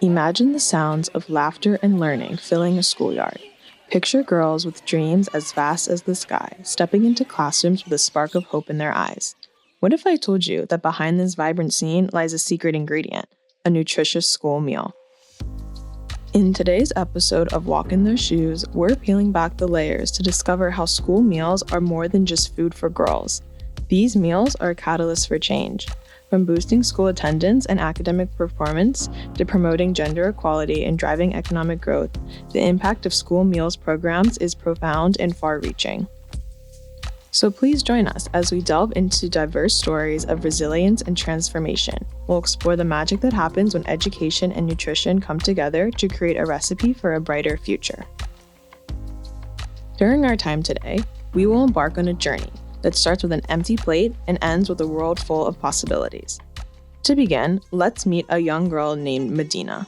Imagine the sounds of laughter and learning filling a schoolyard. Picture girls with dreams as vast as the sky, stepping into classrooms with a spark of hope in their eyes. What if I told you that behind this vibrant scene lies a secret ingredient, a nutritious school meal? In today's episode of Walk in Their Shoes, we're peeling back the layers to discover how school meals are more than just food for girls. These meals are a catalyst for change. From boosting school attendance and academic performance to promoting gender equality and driving economic growth, the impact of school meals programs is profound and far-reaching. So please join us as we delve into diverse stories of resilience and transformation. We'll explore the magic that happens when education and nutrition come together to create a recipe for a brighter future. During our time today, we will embark on a journey that starts with an empty plate and ends with a world full of possibilities. To begin, let's meet a young girl named Medina.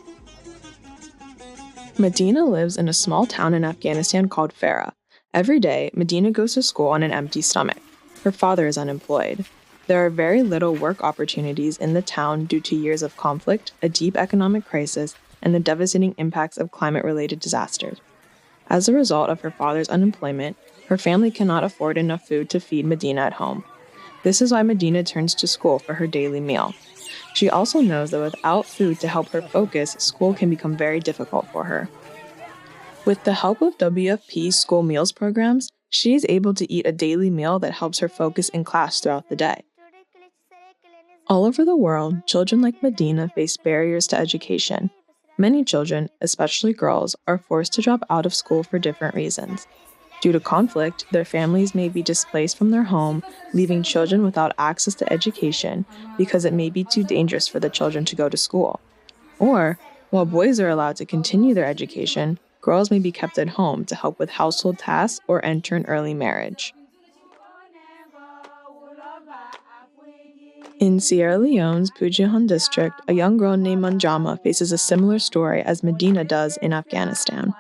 Medina lives in a small town in Afghanistan called Farah. Every day, Medina goes to school on an empty stomach. Her father is unemployed. There are very little work opportunities in the town due to years of conflict, a deep economic crisis, and the devastating impacts of climate-related disasters. As a result of her father's unemployment, her family cannot afford enough food to feed Medina at home. This is why Medina turns to school for her daily meal. She also knows that without food to help her focus, school can become very difficult for her. With the help of WFP school meals programs, she is able to eat a daily meal that helps her focus in class throughout the day. All over the world, children like Medina face barriers to education. Many children, especially girls, are forced to drop out of school for different reasons. Due to conflict, their families may be displaced from their home, leaving children without access to education because it may be too dangerous for the children to go to school. Or, while boys are allowed to continue their education, girls may be kept at home to help with household tasks or enter an early marriage. In Sierra Leone's Pujihan district, a young girl named Manjama faces a similar story as Medina does in Afghanistan.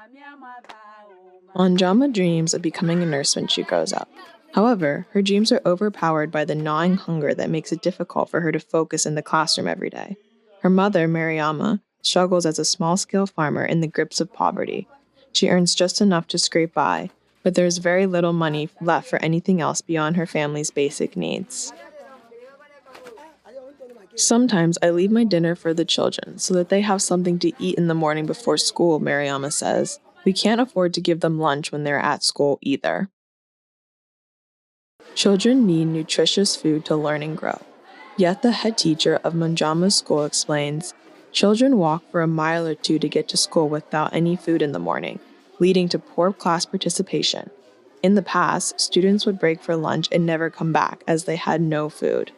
Manjama dreams of becoming a nurse when she grows up. However, her dreams are overpowered by the gnawing hunger that makes it difficult for her to focus in the classroom every day. Her mother, Mariama, struggles as a small-scale farmer in the grips of poverty. She earns just enough to scrape by, but there is very little money left for anything else beyond her family's basic needs. Sometimes I leave my dinner for the children so that they have something to eat in the morning before school, Mariama says. We can't afford to give them lunch when they're at school either. Children need nutritious food to learn and grow. Yet the head teacher of Manjama's school explains, children walk for a mile or two to get to school without any food in the morning, leading to poor class participation. In the past, students would break for lunch and never come back as they had no food.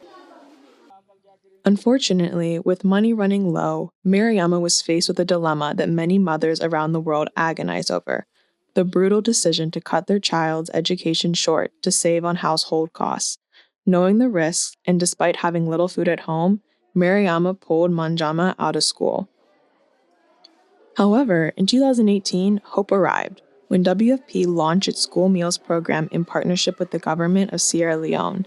Unfortunately, with money running low, Mariama was faced with a dilemma that many mothers around the world agonize over: the brutal decision to cut their child's education short to save on household costs. Knowing the risks, and despite having little food at home, Mariama pulled Manjama out of school. However, in 2018, hope arrived when WFP launched its school meals program in partnership with the government of Sierra Leone.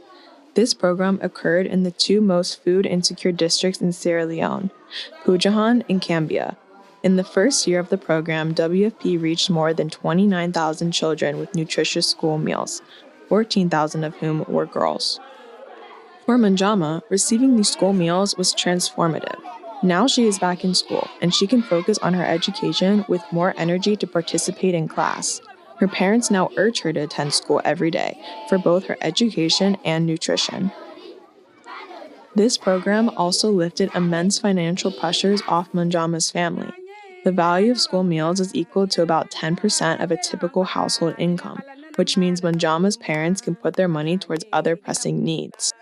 This program occurred in the two most food-insecure districts in Sierra Leone, Pujahan and Cambia. In the first year of the program, WFP reached more than 29,000 children with nutritious school meals, 14,000 of whom were girls. For Manjama, receiving these school meals was transformative. Now she is back in school, and she can focus on her education with more energy to participate in class. Her parents now urge her to attend school every day for both her education and nutrition. This program also lifted immense financial pressures off Manjama's family. The value of school meals is equal to about 10% of a typical household income, which means Manjama's parents can put their money towards other pressing needs.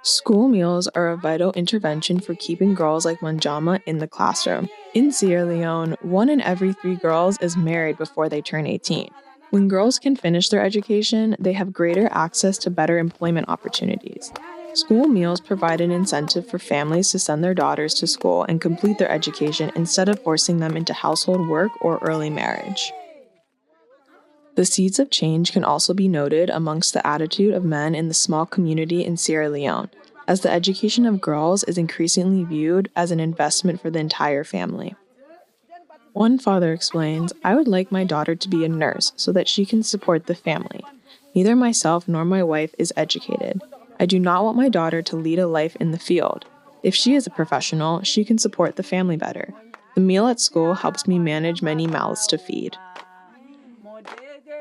School meals are a vital intervention for keeping girls like Manjama in the classroom. In Sierra Leone, 1 in every 3 girls is married before they turn 18. When girls can finish their education, they have greater access to better employment opportunities. School meals provide an incentive for families to send their daughters to school and complete their education instead of forcing them into household work or early marriage. The seeds of change can also be noted amongst the attitude of men in the small community in Sierra Leone. as the education of girls is increasingly viewed as an investment for the entire family. One father explains, "I would like my daughter to be a nurse so that she can support the family. Neither myself nor my wife is educated. I do not want my daughter to lead a life in the field. If she is a professional, she can support the family better. The meal at school helps me manage many mouths to feed."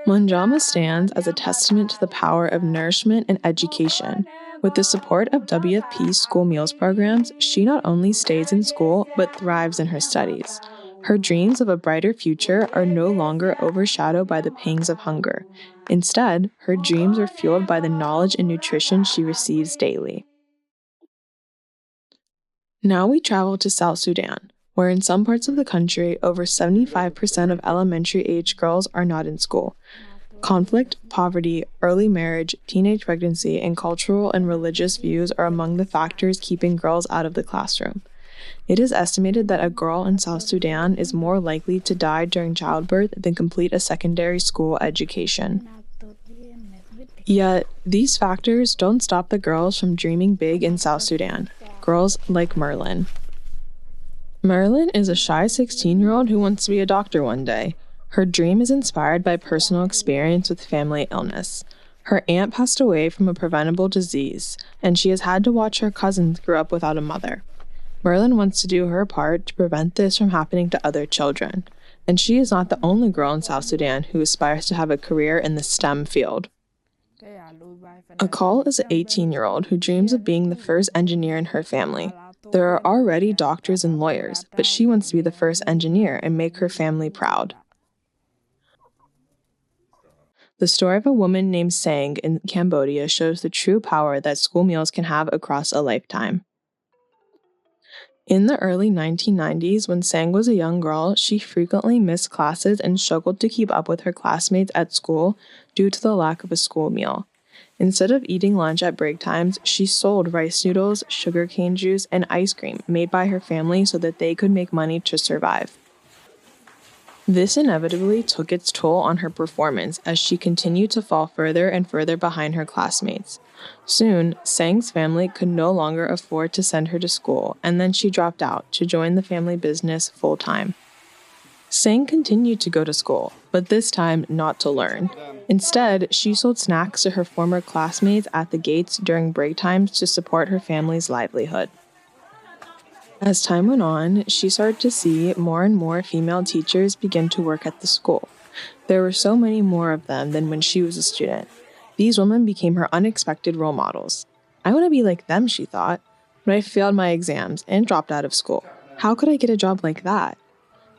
Manjama stands as a testament to the power of nourishment and education. With the support of WFP's school meals programs, she not only stays in school but thrives in her studies. Her dreams of a brighter future are no longer overshadowed by the pangs of hunger. Instead, her dreams are fueled by the knowledge and nutrition she receives daily. Now we travel to South Sudan, where in some parts of the country, over 75% of elementary-age girls are not in school. Conflict, poverty, early marriage, teenage pregnancy, and cultural and religious views are among the factors keeping girls out of the classroom. It is estimated that a girl in South Sudan is more likely to die during childbirth than complete a secondary school education. Yet, these factors don't stop the girls from dreaming big in South Sudan. Girls like Merlin. Merlin is a shy 16-year-old who wants to be a doctor one day. Her dream is inspired by personal experience with family illness. Her aunt passed away from a preventable disease, and she has had to watch her cousins grow up without a mother. Merlin wants to do her part to prevent this from happening to other children, and she is not the only girl in South Sudan who aspires to have a career in the STEM field. Akal is an 18-year-old who dreams of being the first engineer in her family. There are already doctors and lawyers, but she wants to be the first engineer and make her family proud. The story of a woman named Sang in Cambodia shows the true power that school meals can have across a lifetime. In the early 1990s, when Sang was a young girl, she frequently missed classes and struggled to keep up with her classmates at school due to the lack of a school meal. Instead of eating lunch at break times, she sold rice noodles, sugarcane juice, and ice cream made by her family so that they could make money to survive. This inevitably took its toll on her performance as she continued to fall further and further behind her classmates. Soon, Sang's family could no longer afford to send her to school, and then she dropped out to join the family business full-time. Sang continued to go to school, but this time not to learn. Instead, she sold snacks to her former classmates at the gates during break times to support her family's livelihood. As time went on, she started to see more and more female teachers begin to work at the school. There were so many more of them than when she was a student. These women became her unexpected role models. "I want to be like them," she thought, "but I failed my exams and dropped out of school. How could I get a job like that?"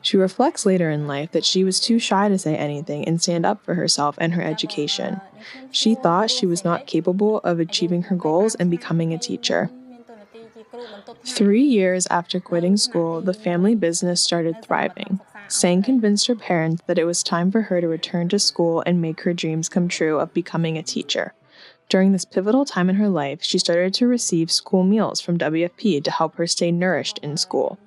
She reflects later in life that she was too shy to say anything and stand up for herself and her education. She thought she was not capable of achieving her goals and becoming a teacher. 3 years after quitting school, the family business started thriving. Sang convinced her parents that it was time for her to return to school and make her dreams come true of becoming a teacher. During this pivotal time in her life, she started to receive school meals from WFP to help her stay nourished in school.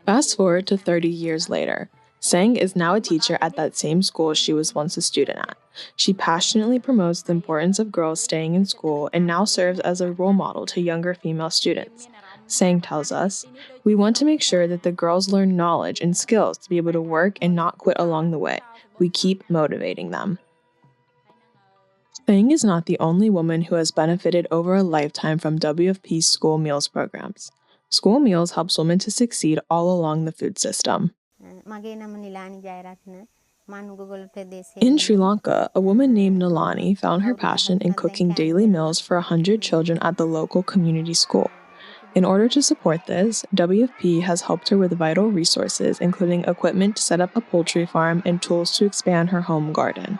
Fast forward to 30 years later. Sang is now a teacher at that same school she was once a student at. She passionately promotes the importance of girls staying in school and now serves as a role model to younger female students. Sang tells us, "We want to make sure that the girls learn knowledge and skills to be able to work and not quit along the way. We keep motivating them." Sang is not the only woman who has benefited over a lifetime from WFP's school meals programs. School meals helps women to succeed all along the food system. In Sri Lanka, a woman named Nalani found her passion in cooking daily meals for 100 children at the local community school. In order to support this, WFP has helped her with vital resources, including equipment to set up a poultry farm and tools to expand her home garden.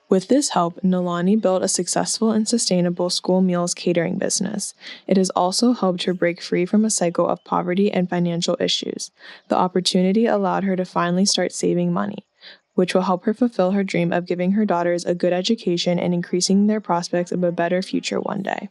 With this help, Nalani built a successful and sustainable school meals catering business. It has also helped her break free from a cycle of poverty and financial issues. The opportunity allowed her to finally start saving money, which will help her fulfill her dream of giving her daughters a good education and increasing their prospects of a better future one day.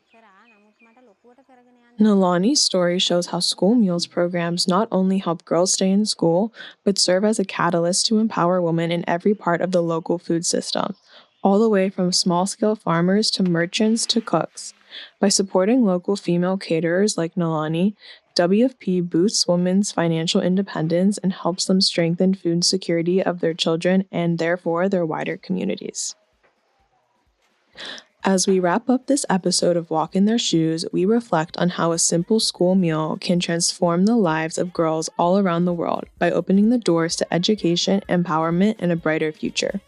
Nalani's story shows how school meals programs not only help girls stay in school, but serve as a catalyst to empower women in every part of the local food system. all the way from small-scale farmers to merchants to cooks. By supporting local female caterers like Nalani, WFP boosts women's financial independence and helps them strengthen food security of their children and therefore their wider communities. As we wrap up this episode of Walk in Their Shoes, we reflect on how a simple school meal can transform the lives of girls all around the world by opening the doors to education, empowerment, and a brighter future.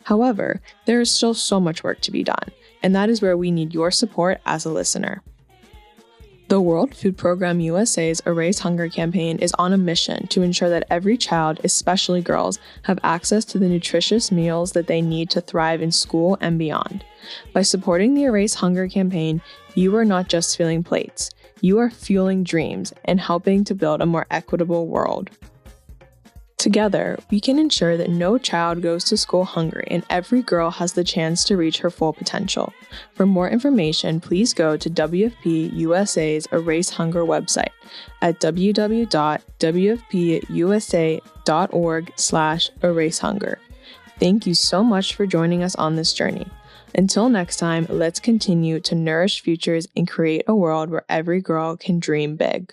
However, there is still so much work to be done, and that is where we need your support as a listener. The World Food Program USA's Erase Hunger campaign is on a mission to ensure that every child, especially girls, have access to the nutritious meals that they need to thrive in school and beyond. By supporting the Erase Hunger campaign, you are not just filling plates, you are fueling dreams and helping to build a more equitable world. Together, we can ensure that no child goes to school hungry and every girl has the chance to reach her full potential. For more information, please go to WFP USA's Erase Hunger website at www.wfpusa.org/erasehunger. Thank you so much for joining us on this journey. Until next time, let's continue to nourish futures and create a world where every girl can dream big.